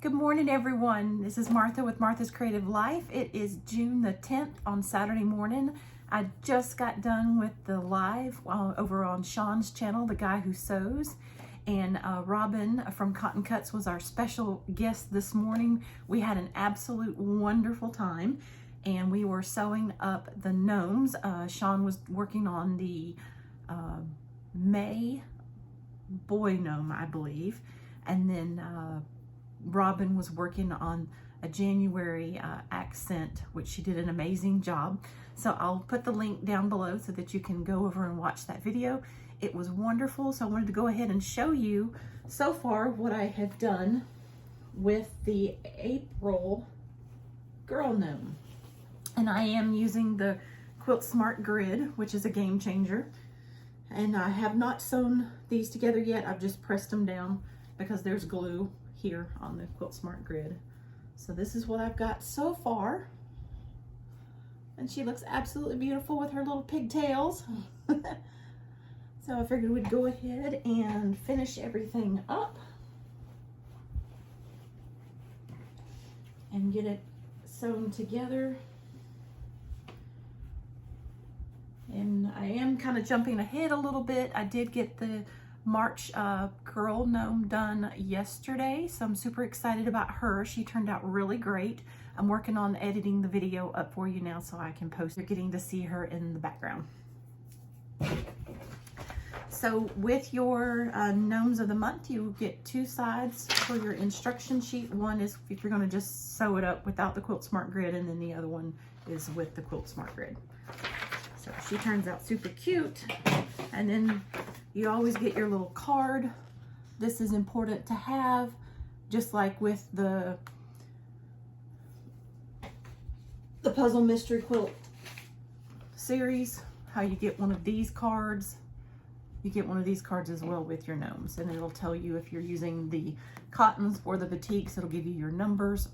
Good morning, everyone. This is Martha with Martha's Creative Life. It is June the 10th on Saturday morning. I just got done with the live over on Sean's channel, The Guy Who Sews. And Robyn from Cotton Cuts was our special guest this morning. We had an absolute wonderful time and we were sewing up the gnomes. Sean was working on the May boy gnome, I believe. And then Robyn was working on a January accent, which she did an amazing job. So I'll put the link down below so that you can go over and watch that video. It was wonderful. So I wanted to go ahead and show you so far what I have done with the April girl gnome. And I am using the Quilt Smart Grid, which is a game changer. And I have not sewn these together yet. I've just pressed them down because there's glue here on the Quilt Smart Grid. So this is what I've got so far. And she looks absolutely beautiful with her little pigtails. So I figured we'd go ahead and finish everything up and get it sewn together. And I am kind of jumping ahead a little bit. I did get the March girl gnome done yesterday, so I'm super excited about her. She turned out really great. I'm working on editing the video up for you now so I can post. You're getting to see her in the background. So with your gnomes of the month, you get two sides for your instruction sheet. One is if you're going to just sew it up without the Quilt Smart Grid, and then the other one is with the Quilt Smart Grid. So she turns out super cute. And then you always get your little card. This is important to have, just like with the Puzzle Mystery Quilt series, how you get one of these cards. You get one of these cards as well with your gnomes, and it'll tell you if you're using the cottons or the batiks. It'll give you your numbers.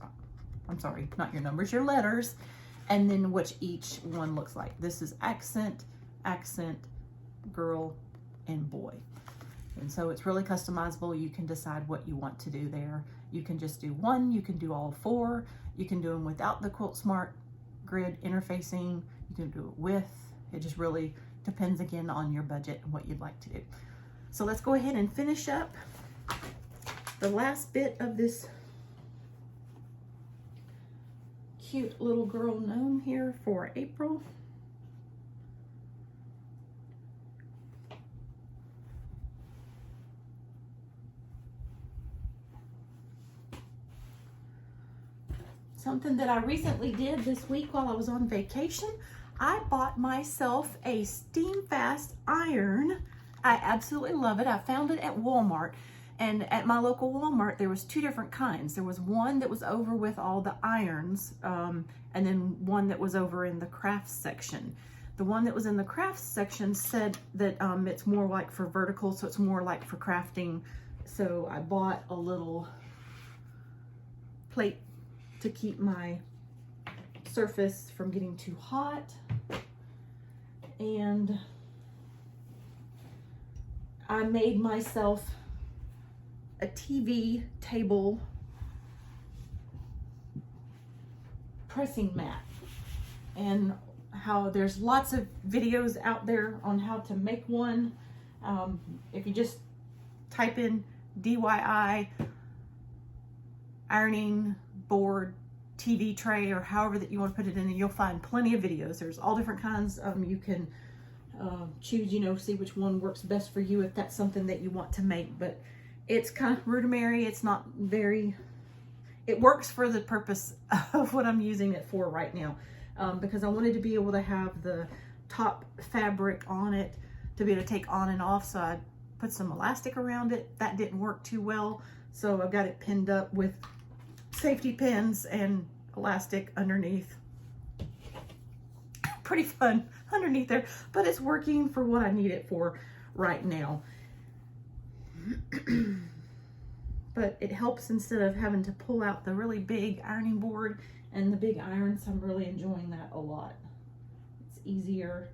I'm sorry, not your numbers, your letters, and then what each one looks like. This is accent, accent, girl, and boy. And so it's really customizable. You can decide what you want to do there. You can just do one, you can do all four, you can do them without the Quilt Smart Grid interfacing, you can do it with. It just really depends again on your budget and what you'd like to do. So let's go ahead and finish up the last bit of this cute little girl gnome here for April. Something that I recently did this week while I was on vacation, I bought myself a steam fast iron. I absolutely love it. I found it at Walmart, and at my local Walmart there was two different kinds. There was one that was over with all the irons, and then one that was over in the crafts section. The one that was in the crafts section said that it's more like for vertical, so it's more like for crafting. So I bought a little plate to keep my surface from getting too hot. And I made myself a TV table pressing mat, and how there's lots of videos out there on how to make one. If you just type in DIY ironing board TV tray, or however that you want to put it in, and you'll find plenty of videos. There's all different kinds. You can choose, see which one works best for you if that's something that you want to make. But it's kind of rudimentary. It's not very, it works for the purpose of what I'm using it for right now, because I wanted to be able to have the top fabric on it to be able to take on and off. So I put some elastic around it. That didn't work too well, so I've got it pinned up with safety pins and elastic underneath. Pretty fun underneath there, but it's working for what I need it for right now. But it helps instead of having to pull out the really big ironing board and the big irons. I'm really enjoying that a lot. It's easier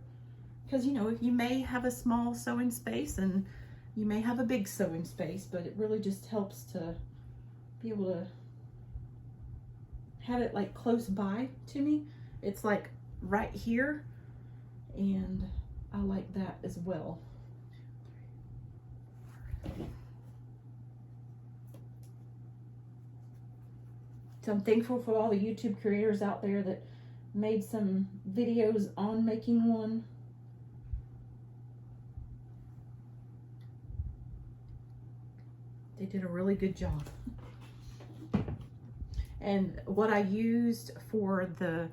because, you may have a small sewing space and you may have a big sewing space, but it really just helps to be able to have it like close by to me. It's like right here, and I like that as well. So I'm thankful for all the YouTube creators out there that made some videos on making one. They did a really good job. And what I used for the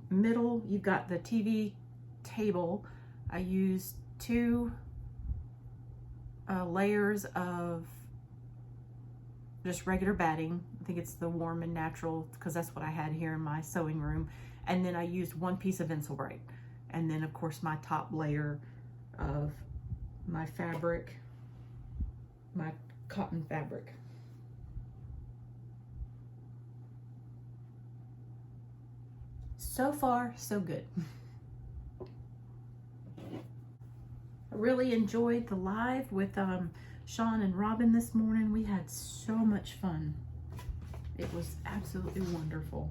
middle, you've got the TV table. I used 2 layers of just regular batting. I think it's the warm and natural, because that's what I had here in my sewing room. And then I used 1 piece of Insulbright. And then of course my top layer of my fabric, my cotton fabric. So far, so good. I really enjoyed the live with Sean and Robyn this morning. We had so much fun. It was absolutely wonderful.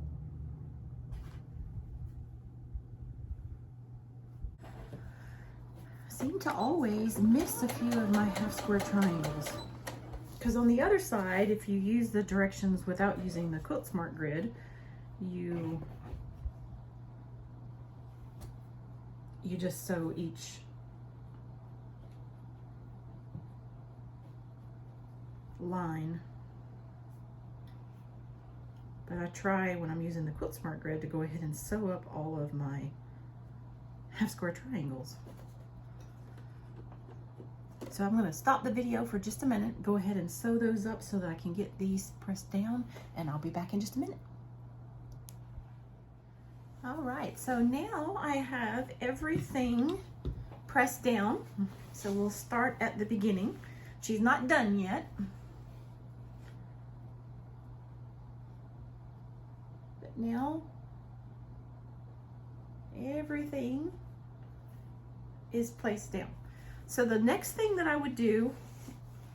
I seem to always miss a few of my half square triangles, because on the other side, if you use the directions without using the Quilt Smart grid, you just sew each line. But I try, when I'm using the Quilt Smart grid, to go ahead and sew up all of my half square triangles. So I'm going to stop the video for just a minute, go ahead and sew those up so that I can get these pressed down, and I'll be back in just a minute. All right, so now I have everything pressed down. So we'll start at the beginning. She's not done yet. But now everything is placed down. So the next thing that I would do,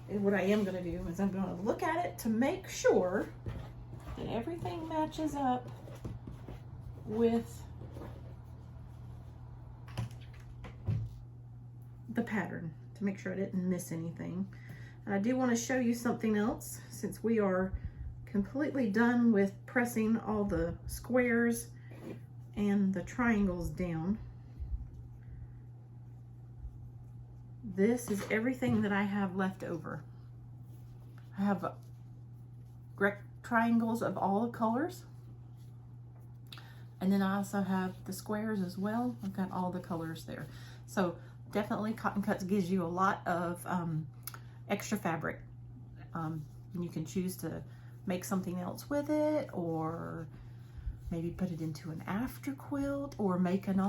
and what I am going to do, is I'm going to look at it to make sure that everything matches up with the pattern, to make sure I didn't miss anything. And I do want to show you something else, since we are completely done with pressing all the squares and the triangles down. This is everything that I have left over. I have triangles of all the colors. And then I also have the squares as well. I've got all the colors there. So definitely Cotton Cuts gives you a lot of extra fabric. And you can choose to make something else with it, or maybe put it into an after quilt, or make your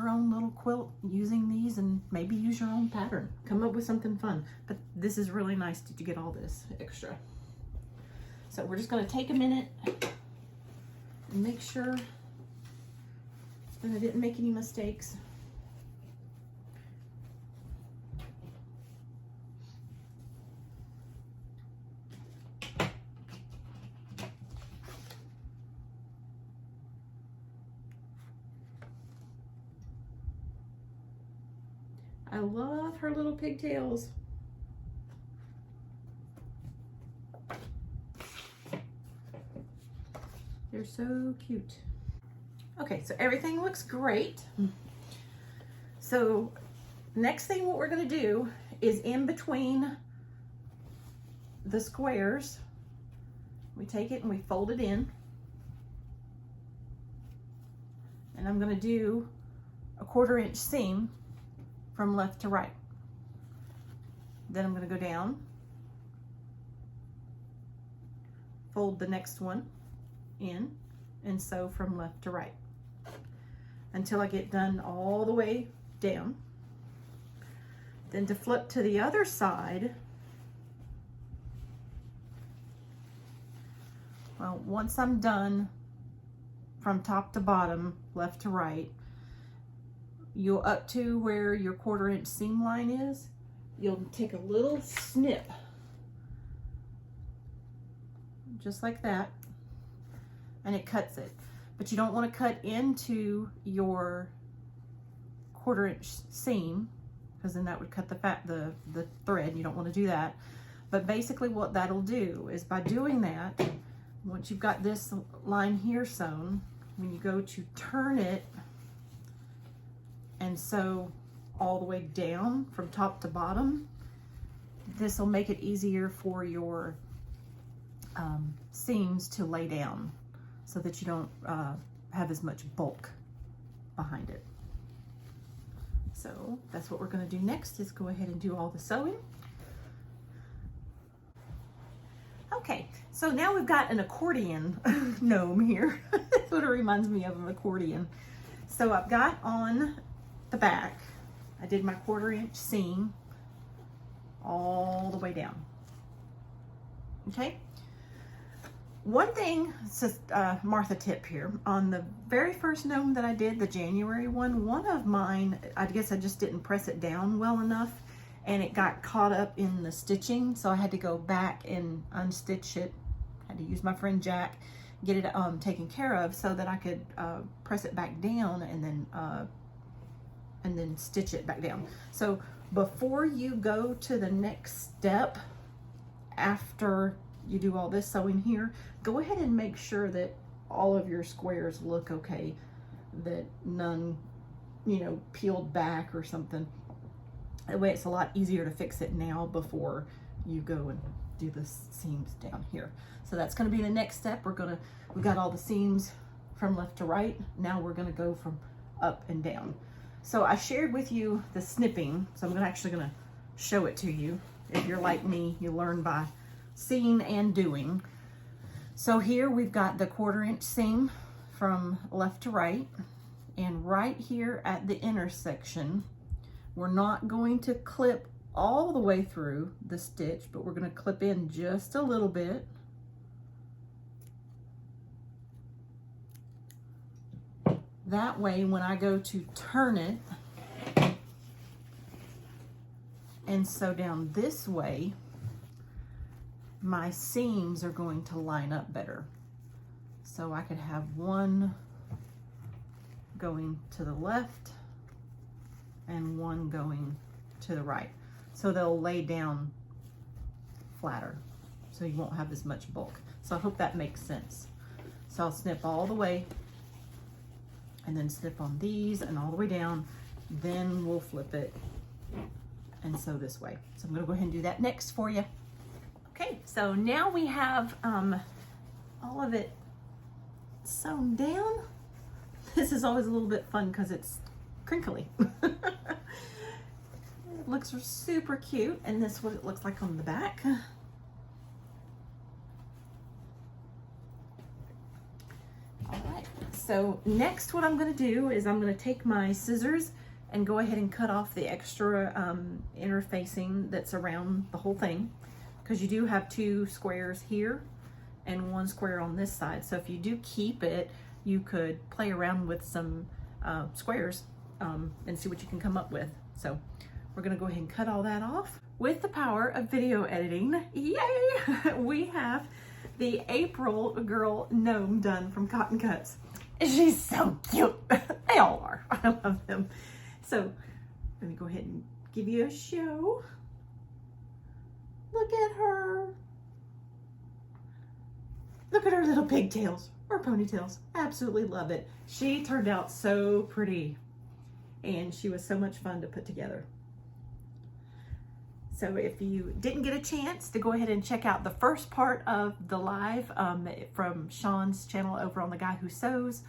own little quilt using these, and maybe use your own pattern. Come up with something fun. But this is really nice that you get all this extra. So we're just going to take a minute and make sure that I didn't make any mistakes. I love her little pigtails. They're so cute. Okay, so everything looks great. So next thing, what we're going to do is in between the squares, we take it and we fold it in. And I'm going to do a 1/4 inch seam from left to right. Then I'm going to go down, fold the next one in, and sew from left to right until I get done all the way down. Then to flip to the other side, well, once I'm done from top to bottom, left to right, you'll up to where your 1/4 inch seam line is, you'll take a little snip, just like that, and it cuts it. But you don't want to cut into your 1/4 inch seam, because then that would cut the thread. You don't want to do that. But basically what that'll do is, by doing that, once you've got this line here sewn, when you go to turn it and sew all the way down from top to bottom, this will make it easier for your seams to lay down, so that you don't have as much bulk behind it. So that's what we're going to do next, is go ahead and do all the sewing. Okay, so now we've got an accordion gnome here. That's what it reminds me of, an accordion. So I've got on the back, I did my 1/4 inch seam all the way down. Okay. One thing, it's just Martha tip here, on the very first gnome that I did, the January one of mine, I guess I just didn't press it down well enough, and it got caught up in the stitching, so I had to go back and unstitch it. I had to use my friend Jack, get it taken care of, so that I could press it back down and then stitch it back down. So before you go to the next step, after you do all this sewing here, go ahead and make sure that all of your squares look okay, that none, you know, peeled back or something. That way it's a lot easier to fix it now before you go and do the seams down here. So that's going to be the next step. We've got all the seams from left to right. Now we're going to go from up and down. So I shared with you the snipping, so I'm actually going to show it to you. If you're like me, you learn by seeing and doing. So here we've got the 1/4 inch seam from left to right, and right here at the intersection, we're not going to clip all the way through the stitch, but we're going to clip in just a little bit. That way, when I go to turn it and sew down this way, my seams are going to line up better. So I could have one going to the left and one going to the right. So they'll lay down flatter, so you won't have as much bulk. So I hope that makes sense. So I'll snip all the way, and then snip on these and all the way down. Then we'll flip it and sew this way. So I'm gonna go ahead and do that next for you. Okay, so now we have all of it sewn down. This is always a little bit fun because it's crinkly. It looks super cute, and this is what it looks like on the back. All right, so next what I'm going to do is I'm going to take my scissors and go ahead and cut off the extra interfacing that's around the whole thing, because you do have 2 squares here and 1 square on this side. So if you do keep it, you could play around with some squares and see what you can come up with. So we're going to go ahead and cut all that off. With the power of video editing, yay, we have the April girl gnome done from Cotton Cuts. She's so cute. They all are. I love them. So let me go ahead and give you a show. Look at her. Look at her little pigtails or ponytails. Absolutely love it. She turned out so pretty, and she was so much fun to put together. So if you didn't get a chance to go ahead and check out the first part of the live from Sean's channel over on The Guy Who Sews,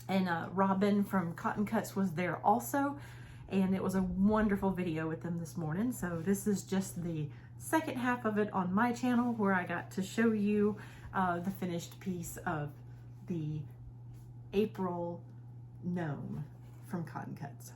and Robyn from Cotton Cuts was there also, and it was a wonderful video with them this morning. So this is just the second half of it on my channel, where I got to show you the finished piece of the April gnome from Cotton Cuts.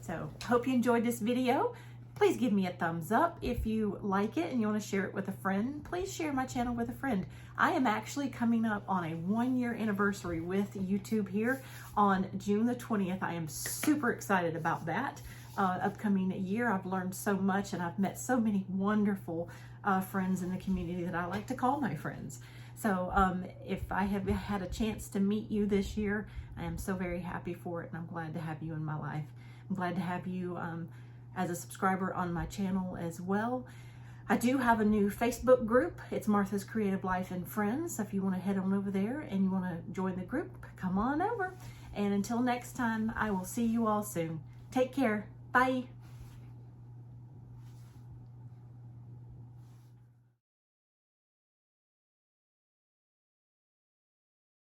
So hope you enjoyed this video. Please give me a thumbs up if you like it and you want to share it with a friend. Please share my channel with a friend. I am actually coming up on a 1-year anniversary with YouTube here on June the 20th. I am super excited about that. upcoming year. I've learned so much, and I've met so many wonderful friends in the community that I like to call my friends. So if I have had a chance to meet you this year, I am so very happy for it, and I'm glad to have you in my life. I'm glad to have you as a subscriber on my channel as well. I do have a new Facebook group. It's Martha's Creative Life and Friends. So if you want to head on over there and you want to join the group, come on over. And until next time, I will see you all soon. Take care. Bye.